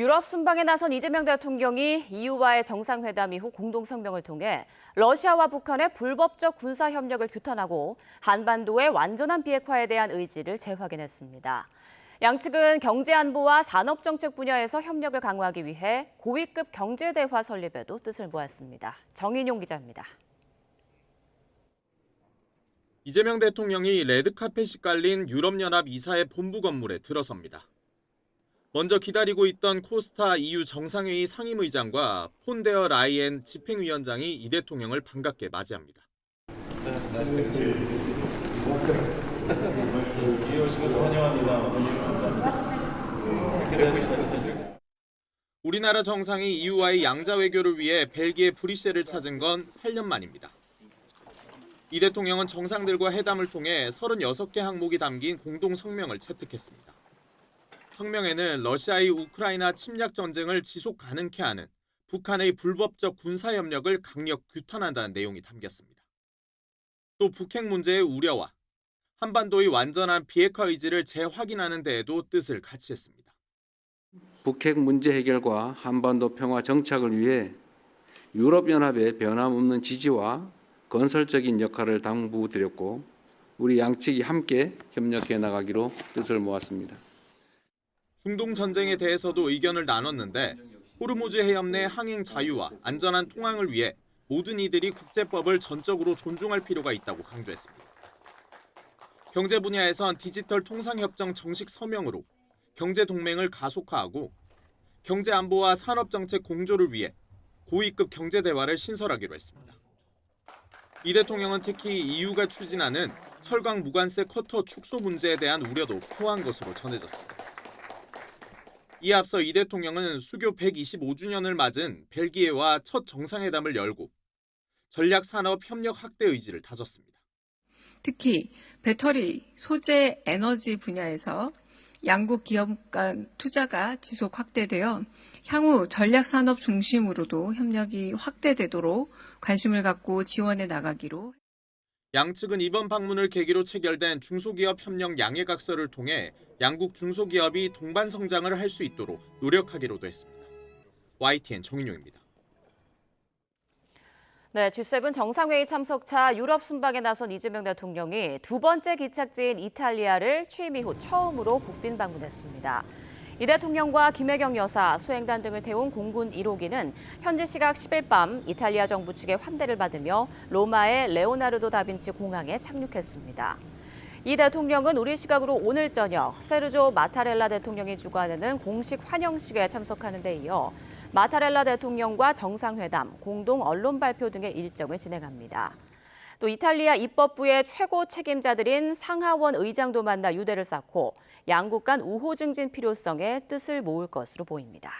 유럽 순방에 나선 이재명 대통령이 EU와의 정상회담 이후 공동성명을 통해 러시아와 북한의 불법적 군사협력을 규탄하고 한반도의 완전한 비핵화에 대한 의지를 재확인했습니다. 양측은 경제안보와 산업정책 분야에서 협력을 강화하기 위해 고위급 경제대화 설립에도 뜻을 모았습니다. 정인용 기자입니다. 이재명 대통령이 레드카펫이 깔린 유럽연합 이사회 본부 건물에 들어섭니다. 먼저 기다리고 있던 코스타 EU 정상회의 상임의장과 폰데어 라이엔 집행위원장이 이 대통령을 반갑게 맞이합니다. 우리나라 정상이 EU와의 양자 외교를 위해 벨기에 브뤼셀을 찾은 건 8년 만입니다. 이 대통령은 정상들과 회담을 통해 36개 항목이 담긴 공동 성명을 채택했습니다. 성명에는 러시아의 우크라이나 침략 전쟁을 지속 가능케 하는 북한의 불법적 군사협력을 강력 규탄한다는 내용이 담겼습니다. 또 북핵 문제의 우려와 한반도의 완전한 비핵화 의지를 재확인하는 데에도 뜻을 같이 했습니다. 북핵 문제 해결과 한반도 평화 정착을 위해 유럽연합의 변함없는 지지와 건설적인 역할을 당부드렸고 우리 양측이 함께 협력해 나가기로 뜻을 모았습니다. 중동 전쟁에 대해서도 의견을 나눴는데 호르무즈 해협 내 항행 자유와 안전한 통항을 위해 모든 이들이 국제법을 전적으로 존중할 필요가 있다고 강조했습니다. 경제 분야에선 디지털 통상협정 정식 서명으로 경제 동맹을 가속화하고 경제 안보와 산업 정책 공조를 위해 고위급 경제 대화를 신설하기로 했습니다. 이 대통령은 특히 EU가 추진하는 철강 무관세 쿼터 축소 문제에 대한 우려도 표한 것으로 전해졌습니다. 이에 앞서 이 대통령은 수교 125주년을 맞은 벨기에와 첫 정상회담을 열고 전략산업 협력 확대 의지를 다졌습니다. 특히 배터리, 소재, 에너지 분야에서 양국 기업 간 투자가 지속 확대되어 향후 전략산업 중심으로도 협력이 확대되도록 관심을 갖고 지원해 나가기로. 양측은 이번 방문을 계기로 체결된 중소기업 협력 양해각서를 통해 양국 중소기업이 동반 성장을 할 수 있도록 노력하기로도 했습니다. YTN 정인용입니다. 네, G7 정상회의 참석차 유럽 순방에 나선 이재명 대통령이 두 번째 기착지인 이탈리아를 취임 이후 처음으로 국빈 방문했습니다. 이 대통령과 김혜경 여사, 수행단 등을 태운 공군 1호기는 현지 시각 10일 밤 이탈리아 정부 측의 환대를 받으며 로마의 레오나르도 다빈치 공항에 착륙했습니다. 이 대통령은 우리 시각으로 오늘 저녁 세르조 마타렐라 대통령이 주관하는 공식 환영식에 참석하는 데 이어 마타렐라 대통령과 정상회담, 공동 언론 발표 등의 일정을 진행합니다. 또 이탈리아 입법부의 최고 책임자들인 상하원 의장도 만나 유대를 쌓고 양국 간 우호 증진 필요성에 뜻을 모을 것으로 보입니다.